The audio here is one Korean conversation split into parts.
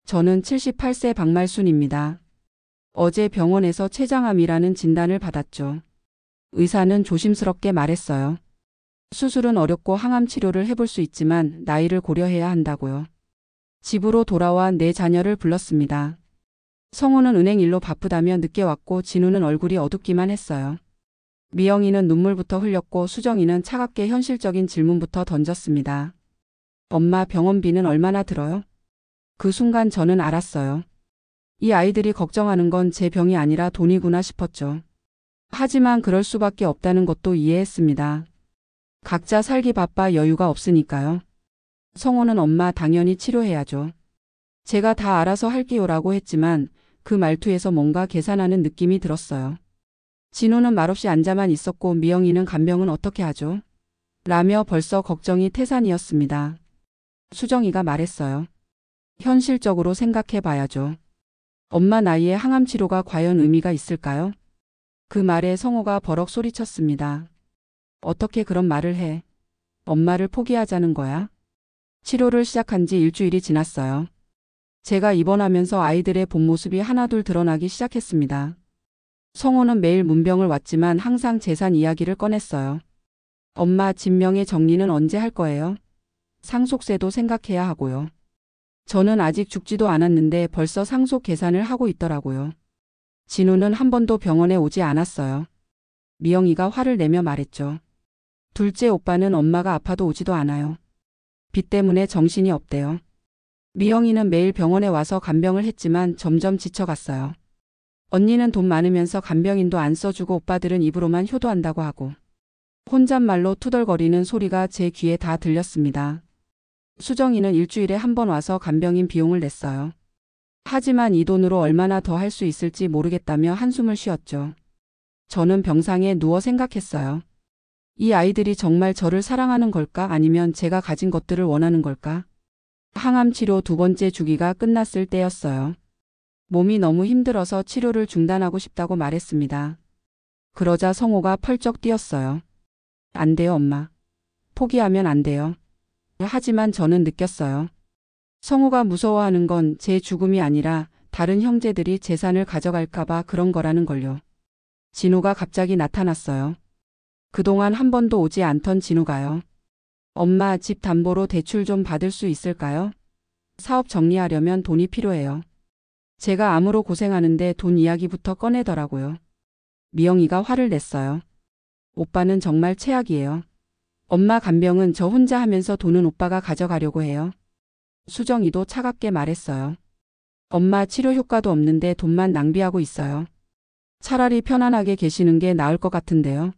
저는 78세 박말순입니다. 어제 병원에서 췌장암이라는 진단을 받았죠. 의사는 조심스럽게 말했어요. 수술은 어렵고 항암 치료를 해볼 수 있지만 나이를 고려해야 한다고요. 집으로 돌아와 내 자녀를 불렀습니다. 성우는 은행 일로 바쁘다며 늦게 왔고 진우는 얼굴이 어둡기만 했어요. 미영이는 눈물부터 흘렸고 수정이는 차갑게 현실적인 질문부터 던졌습니다. 엄마, 병원비는 얼마나 들어요? 그 순간 저는 알았어요. 이 아이들이 걱정하는 건 제 병이 아니라 돈이구나 싶었죠. 하지만 그럴 수밖에 없다는 것도 이해했습니다. 각자 살기 바빠 여유가 없으니까요. 성호는 엄마 당연히 치료해야죠. 제가 다 알아서 할게요라고 했지만 그 말투에서 뭔가 계산하는 느낌이 들었어요. 진우는 말없이 앉아만 있었고 미영이는 간병은 어떻게 하죠? 라며 벌써 걱정이 태산이었습니다. 수정이가 말했어요. 현실적으로 생각해 봐야죠. 엄마 나이에 항암 치료가 과연 의미가 있을까요? 그 말에 성호가 버럭 소리쳤습니다. 어떻게 그런 말을 해? 엄마를 포기하자는 거야? 치료를 시작한 지 일주일이 지났어요. 제가 입원하면서 아이들의 본 모습이 하나둘 드러나기 시작했습니다. 성호는 매일 문병을 왔지만 항상 재산 이야기를 꺼냈어요. 엄마, 진명의 정리는 언제 할 거예요? 상속세도 생각해야 하고요. 저는 아직 죽지도 않았는데 벌써 상속 계산을 하고 있더라고요. 진우는 한 번도 병원에 오지 않았어요. 미영이가 화를 내며 말했죠. 둘째 오빠는 엄마가 아파도 오지도 않아요. 빚 때문에 정신이 없대요. 미영이는 매일 병원에 와서 간병을 했지만 점점 지쳐갔어요. 언니는 돈 많으면서 간병인도 안 써주고 오빠들은 입으로만 효도한다고 하고 혼잣말로 투덜거리는 소리가 제 귀에 다 들렸습니다. 수정이는 일주일에 한 번 와서 간병인 비용을 냈어요. 하지만 이 돈으로 얼마나 더 할 수 있을지 모르겠다며 한숨을 쉬었죠. 저는 병상에 누워 생각했어요. 이 아이들이 정말 저를 사랑하는 걸까 아니면 제가 가진 것들을 원하는 걸까? 항암 치료 2번째 주기가 끝났을 때였어요. 몸이 너무 힘들어서 치료를 중단하고 싶다고 말했습니다. 그러자 성호가 펄쩍 뛰었어요. 안 돼요, 엄마. 포기하면 안 돼요. 하지만 저는 느꼈어요. 성호가 무서워하는 건 제 죽음이 아니라 다른 형제들이 재산을 가져갈까봐 그런 거라는 걸요. 진우가 갑자기 나타났어요. 그동안 한 번도 오지 않던 진우가요. 엄마, 집 담보로 대출 좀 받을 수 있을까요? 사업 정리하려면 돈이 필요해요. 제가 암으로 고생하는데 돈 이야기부터 꺼내더라고요. 미영이가 화를 냈어요. 오빠는 정말 최악이에요. 엄마 간병은 저 혼자 하면서 돈은 오빠가 가져가려고 해요. 수정이도 차갑게 말했어요. 엄마 치료 효과도 없는데 돈만 낭비하고 있어요. 차라리 편안하게 계시는 게 나을 것 같은데요.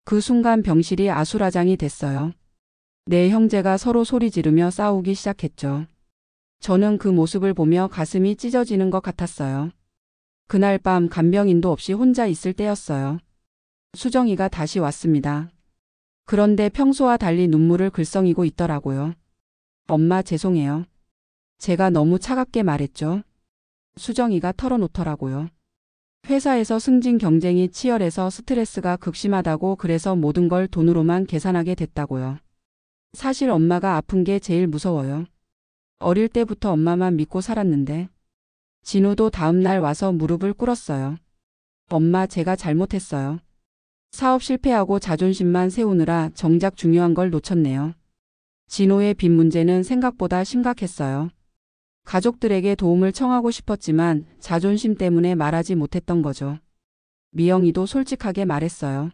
그 순간 병실이 아수라장이 됐어요. 네 형제가 서로 소리 지르며 싸우기 시작했죠. 저는 그 모습을 보며 가슴이 찢어지는 것 같았어요. 그날 밤 간병인도 없이 혼자 있을 때였어요. 수정이가 다시 왔습니다. 그런데 평소와 달리 눈물을 글썽이고 있더라고요. 엄마 죄송해요. 제가 너무 차갑게 말했죠. 수정이가 털어놓더라고요. 회사에서 승진 경쟁이 치열해서 스트레스가 극심하다고 그래서 모든 걸 돈으로만 계산하게 됐다고요. 사실 엄마가 아픈 게 제일 무서워요. 어릴 때부터 엄마만 믿고 살았는데. 진우도 다음 날 와서 무릎을 꿇었어요. 엄마, 제가 잘못했어요. 사업 실패하고 자존심만 세우느라 정작 중요한 걸 놓쳤네요. 진호의 빚 문제는 생각보다 심각했어요. 가족들에게 도움을 청하고 싶었지만 자존심 때문에 말하지 못했던 거죠. 미영이도 솔직하게 말했어요.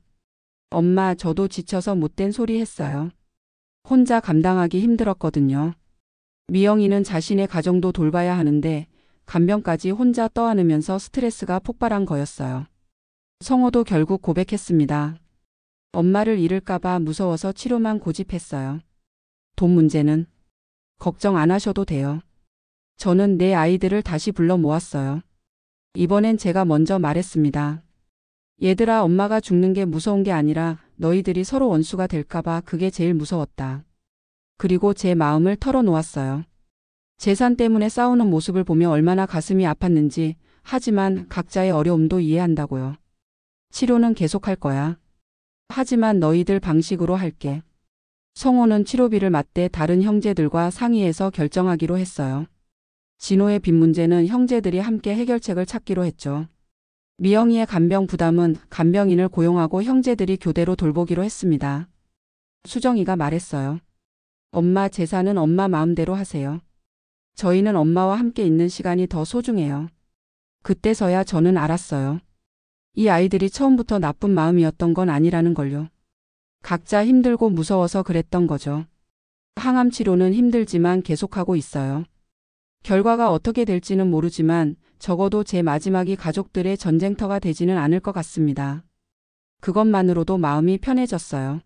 엄마, 저도 지쳐서 못된 소리 했어요. 혼자 감당하기 힘들었거든요. 미영이는 자신의 가정도 돌봐야 하는데 간병까지 혼자 떠안으면서 스트레스가 폭발한 거였어요. 성호도 결국 고백했습니다. 엄마를 잃을까봐 무서워서 치료만 고집했어요. 돈 문제는 걱정 안 하셔도 돼요. 저는 내 아이들을 다시 불러 모았어요. 이번엔 제가 먼저 말했습니다. 얘들아, 엄마가 죽는 게 무서운 게 아니라 너희들이 서로 원수가 될까봐 그게 제일 무서웠다. 그리고 제 마음을 털어놓았어요. 재산 때문에 싸우는 모습을 보며 얼마나 가슴이 아팠는지, 하지만 각자의 어려움도 이해한다고요. 치료는 계속할 거야. 하지만 너희들 방식으로 할게. 성호는 치료비를 맞대 다른 형제들과 상의해서 결정하기로 했어요. 진호의 빚 문제는 형제들이 함께 해결책을 찾기로 했죠. 미영이의 간병 부담은 간병인을 고용하고 형제들이 교대로 돌보기로 했습니다. 수정이가 말했어요. 엄마 재산은 엄마 마음대로 하세요. 저희는 엄마와 함께 있는 시간이 더 소중해요. 그때서야 저는 알았어요. 이 아이들이 처음부터 나쁜 마음이었던 건 아니라는 걸요. 각자 힘들고 무서워서 그랬던 거죠. 항암 치료는 힘들지만 계속하고 있어요. 결과가 어떻게 될지는 모르지만 적어도 제 마지막이 가족들의 전쟁터가 되지는 않을 것 같습니다. 그것만으로도 마음이 편해졌어요.